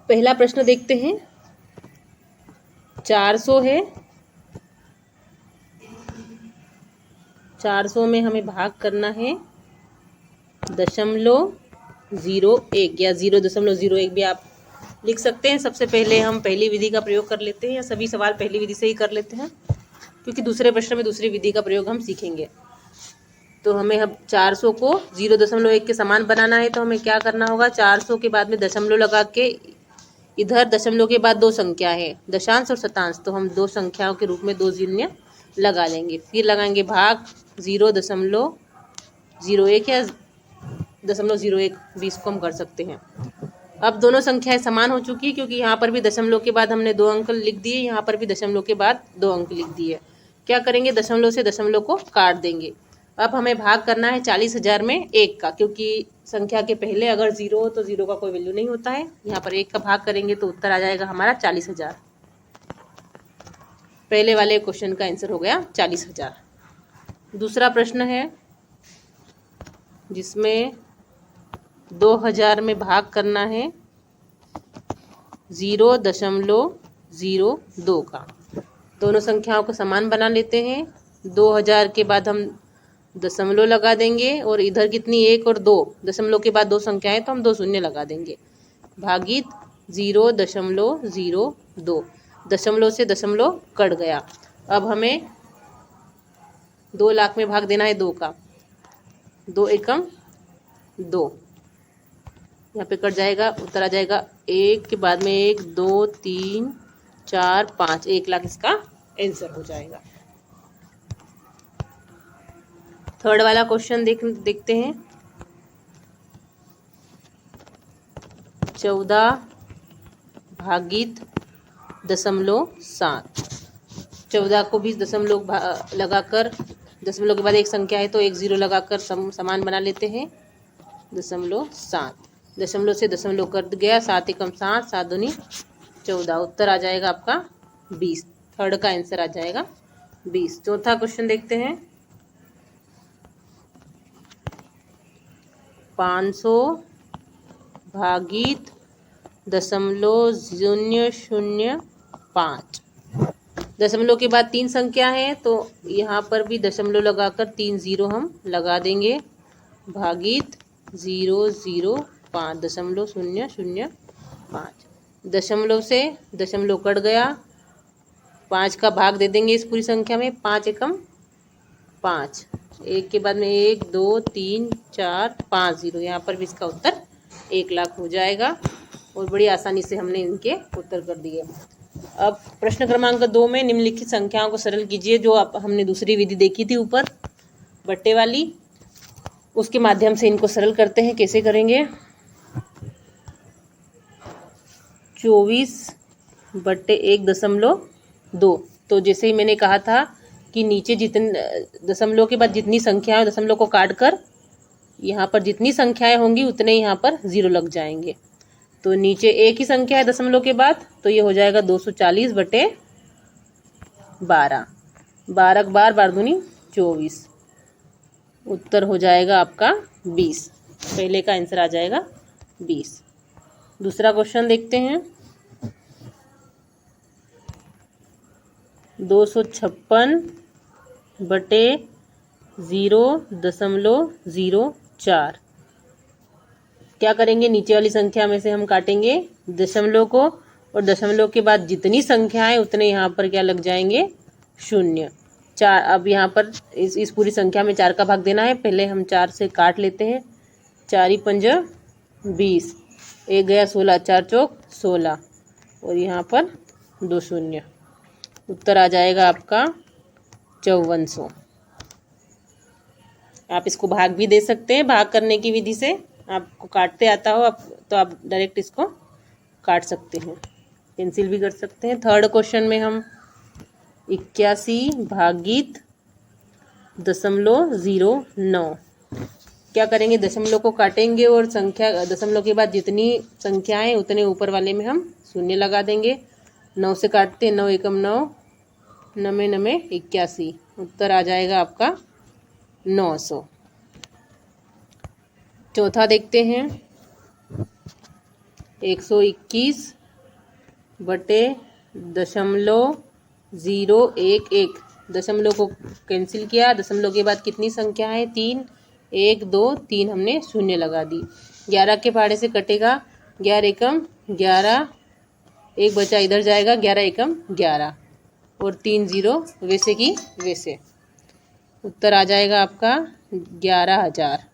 पहला प्रश्न देखते हैं। 400 है, 400 में हमें भाग करना है 0.01 या 0.01 भी आप लिख सकते हैं। सबसे पहले हम पहली विधि का प्रयोग कर लेते हैं, या सभी सवाल पहली विधि से ही कर लेते हैं, क्योंकि दूसरे प्रश्न में दूसरी विधि का प्रयोग हम सीखेंगे। तो हमें अब 400 को 0.1 के समान बनाना है, तो हमें क्या करना होगा, 400 के बाद में दशमलव लगा के, इधर दशमलव के बाद 2 संख्या है, दशांश और शतांश, तो हम 2 संख्याओं के रूप में 2 शून्य लगा लेंगे। फिर लगाएंगे भाग 0.01 या 0.01 भी इसको हम कर सकते हैं। अब दोनों संख्याएं समान हो चुकी है, क्योंकि यहाँ पर भी दशमलव के बाद हमने 2 अंक लिख दिए, यहाँ पर भी दशमलव के बाद 2 अंक लिख दिए। क्या करेंगे, दशमलव से दशमलव को काट देंगे। अब हमें भाग करना है 40,000 में 1 का, क्योंकि संख्या के पहले अगर 0 हो तो 0 का कोई वैल्यू नहीं होता है। यहाँ पर 1 का भाग करेंगे तो उत्तर आ जाएगा हमारा 40,000। पहले वाले क्वेश्चन का आंसर हो गया 40,000। दूसरा प्रश्न है जिसमें 2000 में भाग करना है 0.02 का। दोनों संख्याओं को समान बना लेते हैं। 2000 के बाद हम दशमलव लगा देंगे, और इधर कितनी 1 और 2, दशमलव के बाद 2 संख्याएं, तो हम 2 शून्य लगा देंगे। भागित 0.02, दशमलव से दशमलव कट गया। अब हमें 2 लाख में भाग देना है 2 का, 2 एकम 2, यहाँ पे कट जाएगा, उत्तर आ जाएगा 1 के बाद में 1, 2, 3, 4, 5, 1 लाख इसका आंसर हो जाएगा। थर्ड वाला क्वेश्चन देखते हैं। 14 भागित 0.7, 14 को भी दशमलव लगाकर, दशमलव के बाद एक संख्या है तो 1 0 लगाकर समान बना लेते हैं। 0.7, दशमलव से दशमलव कट गया, 7 एकम 7, 7 दूनी 14, उत्तर आ जाएगा आपका 20। थर्ड का आंसर आ जाएगा 20। चौथा क्वेश्चन देखते हैं। 500 भागित 0.005, दशमलव के बाद 3 संख्या है, तो यहाँ पर भी दशमलव लगाकर 3 0 हम लगा देंगे। भागित 0.05, 0.005, दशमलव से दशमलव कट गया, 5 का भाग दे देंगे इस पूरी संख्या में, 5 एकम 5, 1 के बाद में 1, 2, 3, 4, 5 0, यहाँ पर भी इसका उत्तर 1 लाख हो जाएगा। और बड़ी आसानी से हमने इनके उत्तर कर दिए। अब प्रश्न क्रमांक 2 में निम्नलिखित संख्याओं को सरल कीजिए, जो हमने दूसरी विधि देखी थी ऊपर बट्टे वाली, उसके माध्यम से इनको सरल करते हैं। कैसे करेंगे, 24/1.2, तो जैसे ही मैंने कहा था कि नीचे जितने दशमलव के बाद जितनी संख्याएं, दशमलव को काट कर यहाँ पर जितनी संख्याएं होंगी उतने यहाँ पर 0 लग जाएंगे। तो नीचे एक ही संख्या है दशमलव के बाद, तो ये हो जाएगा 240/12, 12 बार 12 दूनी 24, उत्तर हो जाएगा आपका 20। पहले का आंसर आ जाएगा 20। दूसरा क्वेश्चन देखते हैं। 256/0.04, क्या करेंगे, नीचे वाली संख्या में से हम काटेंगे दशमलव को, और दशमलव के बाद जितनी संख्या है उतने यहाँ पर क्या लग जाएंगे, 0, 4। अब यहाँ पर इस पूरी संख्या में 4 का भाग देना है, पहले हम 4 से काट लेते हैं। 4 × 5 = 20, 1 गया 16, 4 चौक 16, और यहाँ पर 2 शून्य, उत्तर आ जाएगा आपका 5400। आप इसको भाग भी दे सकते हैं, भाग करने की विधि से आपको काटते आता हो तो आप डायरेक्ट इसको काट सकते हैं, पेंसिल भी कर सकते हैं। थर्ड क्वेश्चन में हम 81 भागित 0.09, क्या करेंगे, दशमलव को काटेंगे और संख्या दशमलव के बाद जितनी संख्याएं उतने ऊपर वाले में हम शून्य लगा देंगे। 9 से काटते हैं, 9 एकम 9, नमे नमे 81, उत्तर आ जाएगा आपका 900। चौथा देखते हैं, 121 बटे दशमलव 011, दशमलव को कैंसिल किया, दशमलव के बाद कितनी संख्या है, 3, 1 2 3 हमने शून्य लगा दी। 11 के पहाड़े से कटेगा, 11 एकम 11, एक बचा इधर जाएगा, 11 एकम 11 और 3 0 वैसे की वैसे, उत्तर आ जाएगा आपका 11,000।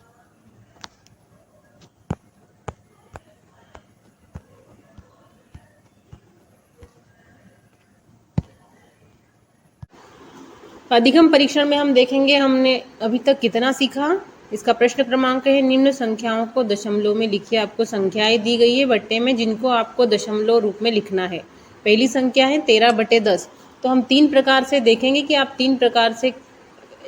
अधिगम परीक्षण में हम देखेंगे हमने अभी तक कितना सीखा। इसका प्रश्न क्रमांक है, निम्न संख्याओं को दशमलव में लिखिए। आपको संख्याएं दी गई है बट्टे में, जिनको आपको दशमलव रूप में लिखना है। पहली संख्या है 13/10। तो हम 3 प्रकार से देखेंगे कि आप 3 प्रकार से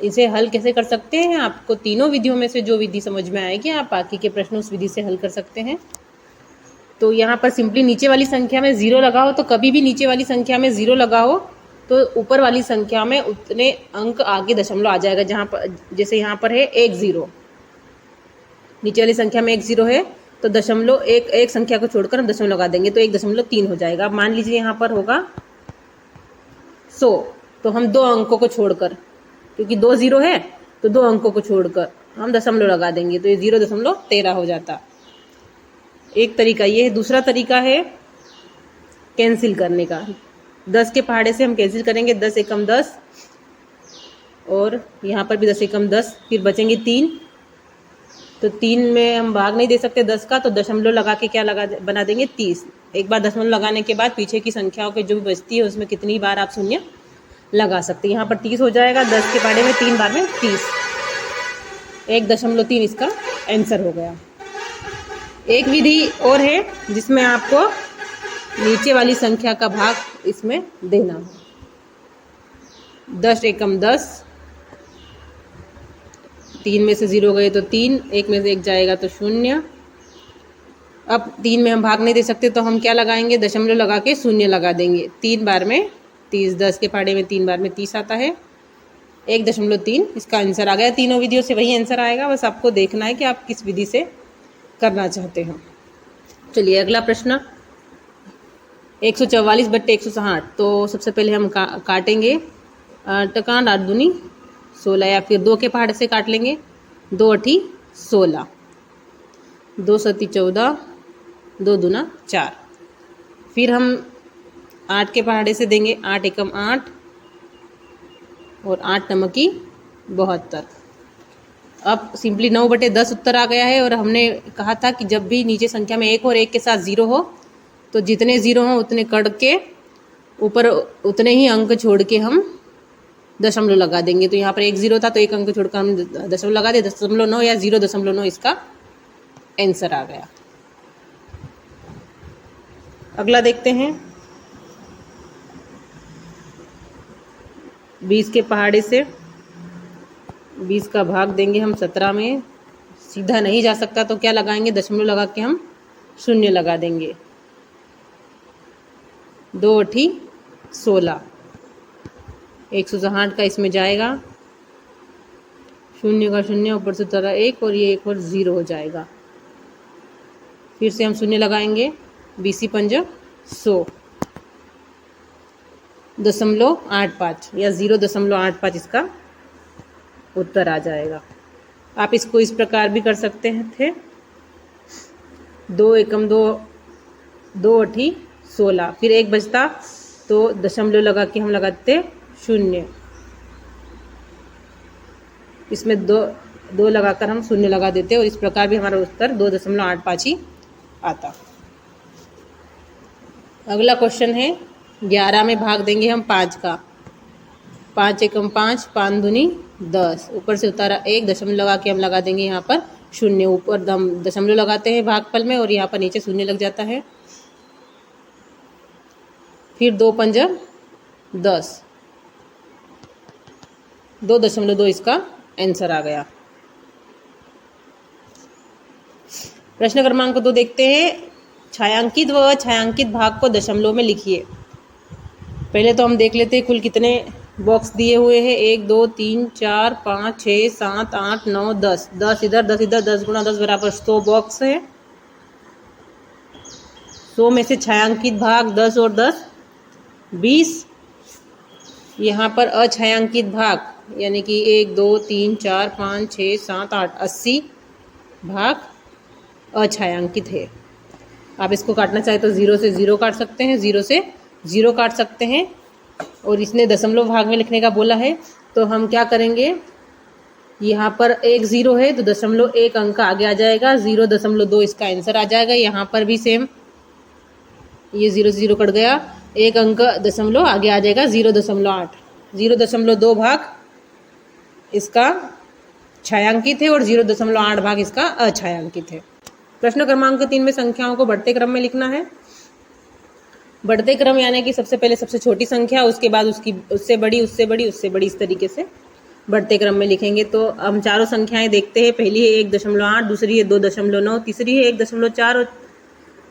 इसे हल कैसे कर सकते हैं। आपको तीनों विधियों में से जो विधि समझ में आएगी आप बाकी के प्रश्न उस विधि से हल कर सकते हैं। तो यहाँ पर सिंपली नीचे वाली संख्या में 0 लगाओ, तो कभी भी नीचे वाली संख्या में 0 लगाओ तो ऊपर वाली संख्या में उतने अंक आगे दशमलव आ जाएगा। जहाँ पर जैसे यहाँ पर है 1 0, नीचे वाली संख्या में 1 0 है तो दशमलव एक संख्या को छोड़कर हम दशमलव लगा देंगे तो 1.3 हो जाएगा। अब मान लीजिए यहाँ पर होगा 100, तो हम 2 अंकों को छोड़कर, क्योंकि 2 0 है तो 2 अंकों को छोड़कर हम दशमलव लगा देंगे तो ये 0.13 हो जाता। एक तरीका ये है। दूसरा तरीका है कैंसिल करने का। 10 के पहाड़े से हम कैंसिल करेंगे, 10 एकम 10 और यहाँ पर भी 10 एकम 10, फिर बचेंगे 3। तो 3 में हम भाग नहीं दे सकते 10 का, तो दशमलव लगा के क्या बना देंगे 30। एक बार दशमलव लगाने के बाद पीछे की संख्याओं के जो भी बचती है उसमें कितनी बार आप शून्य लगा सकते हैं। यहाँ पर 30 हो जाएगा, 10 के पहाड़े में 3 बार में 30, 1.3 इसका आंसर हो गया। एक विधि और है जिसमें आपको नीचे वाली संख्या का भाग इसमें देना हो। 10 एकम 10, 3 में से 0 गए तो 3, 1 में से 1 जाएगा तो 0। अब 3 में हम भाग नहीं दे सकते तो हम क्या लगाएंगे, दशमलव लगा के शून्य लगा देंगे। 3 बार में 30, 10 के पहाड़े में 3 बार में 30 आता है, 1.3 इसका आंसर आ गया। तीनों विधियों से वही आंसर आएगा, बस आपको देखना है कि आप किस विधि से करना चाहते हो। चलिए अगला प्रश्न, 144 बट्टे 160। तो सबसे पहले हम काटेंगे, टकान 8 दूनी 16, या फिर 2 के पहाड़े से काट लेंगे, 2 8 16, 2 7 14, 2 दूना 4। फिर हम 8 के पहाड़े से देंगे, 8 एकम 8 और 8 नमकी 72। अब सिंपली 9/10 उत्तर आ गया है। और हमने कहा था कि जब भी नीचे संख्या में 1 और 1 के साथ 0 हो तो जितने 0 हों उतने कट के ऊपर उतने ही अंक छोड़ के हम दशमलव लगा देंगे। तो यहाँ पर 1 0 था तो 1 अंक छोड़कर हम दशमलव लगा दे, 0.9 या 0.9 इसका आंसर आ गया। अगला देखते हैं, 20 के पहाड़े से 20 का भाग देंगे हम 17 में। सीधा नहीं जा सकता तो क्या लगाएंगे, दशमलव लगा के हम शून्य लगा देंगे। 2 8 16, 160 का इसमें जाएगा, शून्य का शून्य ऊपर से उतरा 1 और ये 1 और 0 हो जाएगा। फिर से हम शून्य लगाएंगे, 20 पंज 100, 0.85 या 0.85 इसका उत्तर आ जाएगा। आप इसको इस प्रकार भी कर सकते थे, 2 एकम 2, 2 8 16, फिर 1 बचता तो दशमलव लगा के हम लगाते 0, इसमें 2 लगाकर हम शून्य लगा देते और इस प्रकार भी हमारा उत्तर 2.85 ही आता। अगला क्वेश्चन है, 11 में भाग देंगे हम 5 का, 5 एकम 5, 5 दूनी 10, ऊपर से उतारा 1, दशमलव लगा के हम लगा देंगे यहाँ पर 0, ऊपर हम दशमलव लगाते हैं भागफल में और यहाँ पर नीचे शून्य लग जाता है। फिर 2 पंज 10, 2.2 इसका आंसर आ गया। प्रश्न क्रमांक 2 देखते हैं। छायांकित व छायांकित भाग को दशमलव में लिखिए। पहले तो हम देख लेते हैं कुल कितने बॉक्स दिए हुए हैं। 1 2 3 4 5 6 7 8 9 10। 10 इधर 10 इधर, 10 गुणा 10 बराबर 100 बॉक्स है। 100 में से छायांकित भाग 10 और 10 20। यहाँ पर अछायांकित भाग यानी कि 1 2 3 4 5 6 7 8 80 भाग अछायांकित है। आप इसको काटना चाहे तो 0 से 0 काट सकते हैं, 0 से 0 काट सकते हैं। और इसने दशमलव भाग में लिखने का बोला है तो हम क्या करेंगे, यहाँ पर एक 0 है तो दशमलव 1 अंक आगे आ जाएगा, 0.2 इसका आंसर आ जाएगा। यहाँ पर भी सेम, ये 0 से 0 कट गया, एक अंक दशमलव आगे आ जाएगा 0.8। 0.2 भाग इसका छायांकित है और 0.8 भाग इसका अछायांकित है। प्रश्न क्रमांक 3 में संख्याओं को बढ़ते क्रम में लिखना है। बढ़ते क्रम यानी कि सबसे पहले सबसे छोटी संख्या, उसके बाद उसकी उससे बड़ी, उससे बड़ी, उससे बड़ी, इस तरीके से बढ़ते क्रम में लिखेंगे। तो हम चारों संख्याएं देखते हैं। पहली है 1.8, दूसरी है 2.9, तीसरी है 1.4 और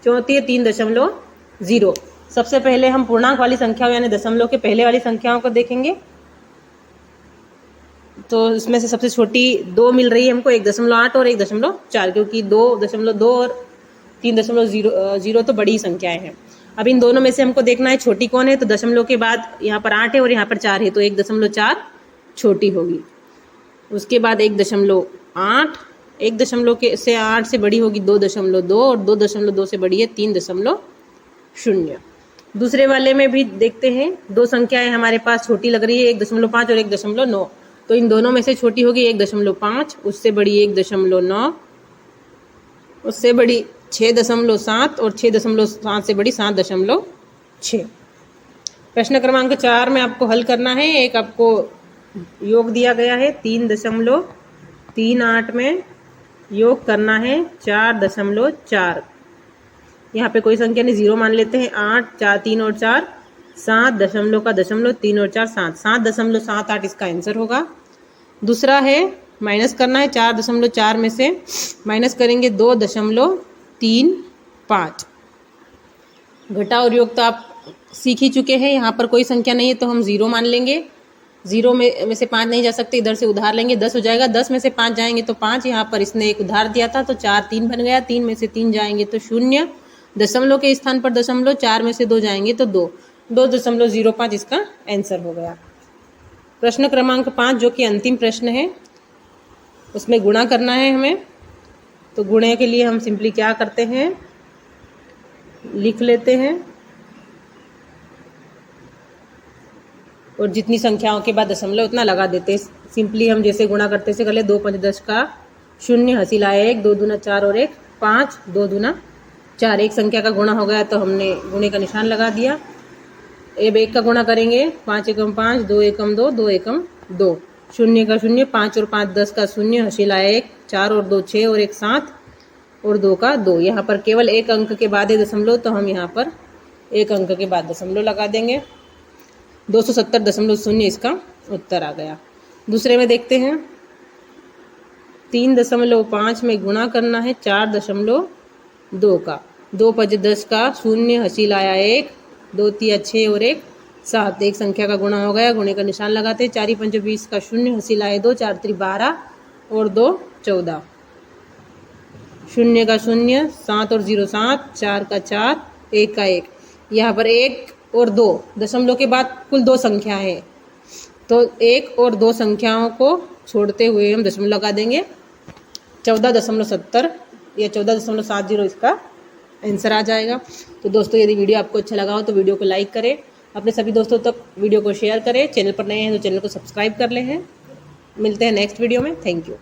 चौथी है 3.0। सबसे पहले हम पूर्णांक वाली संख्याओं यानी दशमलव के पहले वाली संख्याओं को देखेंगे। तो इसमें से सबसे छोटी 2 मिल रही है हमको, 1.8 और 1.4, क्योंकि 2.2 और 3.0 तो बड़ी संख्याएं हैं। अब इन दोनों में से हमको देखना है छोटी कौन है। तो दशमलव के बाद यहाँ पर 8 है और यहाँ पर 4 है तो 1.4 छोटी होगी। उसके बाद 1.8, 1 के से 8 से बड़ी होगी 2.2 और 2.2 से बड़ी है 3.0। दूसरे वाले में भी देखते हैं, दो संख्याएं हमारे पास छोटी लग रही है, 1.5 और 1.9। तो इन दोनों में से छोटी होगी 1.5, उससे बड़ी 1.9, उससे बड़ी 6.7 और 6.7 से बड़ी 7.6। प्रश्न क्रमांक 4 में आपको हल करना है। एक आपको योग दिया गया है 3.38 में योग करना है 4.4। यहाँ पे कोई संख्या नहीं, 0 मान लेते हैं। 8 4 3 और 4 7 का दशमलव 3 और 4 7, 7.78 इसका आंसर होगा। दूसरा है माइनस करना है 4.4 में से माइनस करेंगे 2.35। घटा और योग तो आप सीख ही चुके हैं। यहाँ पर कोई संख्या नहीं है तो हम 0 मान लेंगे। 0 में से 5 नहीं जा सकते, इधर से उधार लेंगे, 10 हो जाएगा। 10 में से 5 जाएंगे तो 5, यहाँ पर इसने एक उधार दिया था तो 4 3 बन गया। 3 में से 3 जाएंगे तो 0, दशमलव के स्थान पर दशमलव, 4 में से 2 जाएंगे तो 2, 2.05 इसका आंसर हो गया। प्रश्न क्रमांक 5 जो कि अंतिम प्रश्न है, उसमें गुणा करना है हमें। तो गुणे के लिए हम सिंपली क्या करते हैं, लिख लेते हैं और जितनी संख्याओं के बाद दशमलव उतना लगा देते हैं। सिंपली हम जैसे गुणा करते से कर ले, 2 5 10 का 0, हंसी लाया 1, 2 दूना 4 और 1 5, 2 दूना 4। एक संख्या का गुणा हो गया तो हमने गुणे का निशान लगा दिया। अब 1 का गुणा करेंगे, 5 एकम 5, 2 एकम 2, 2 एकम 2, 0 का 0, 5 और 5 10 का 0, हंसी लाया 1, 4 और 2 6 और 1 7 और 2 का 2। यहाँ पर केवल एक अंक के बाद है दशमलव तो हम यहाँ पर एक अंक के बाद दशमलव लगा देंगे। 270.0 इसका उत्तर आ गया। दूसरे में देखते हैं, 3.5 में गुणा करना है 4.2 का, 2 5 10 का 0, हंसी लाया 1, 2 3 6 और 1 7। एक संख्या का गुणा हो गया, गुणे का निशान लगाते हैं। 4 5 20 का 0, हंसी लाए 2, 4 3 12 और 2 14, 0 का 0, 7 और 0 7, 4 का 4, 1 का 1। यहाँ पर 1 और 2 दशमलव के बाद कुल 2 संख्या है तो 1 और 2 संख्याओं को छोड़ते हुए हम दशमलव लगा देंगे। 14.70 या 14.70 इसका आंसर आ जाएगा। तो दोस्तों यदि वीडियो आपको अच्छा लगा हो तो वीडियो को लाइक करें, अपने सभी दोस्तों तक वीडियो को शेयर करें। चैनल पर नए हैं तो चैनल को सब्सक्राइब कर ले हैं। मिलते हैं नेक्स्ट वीडियो में। Thank you.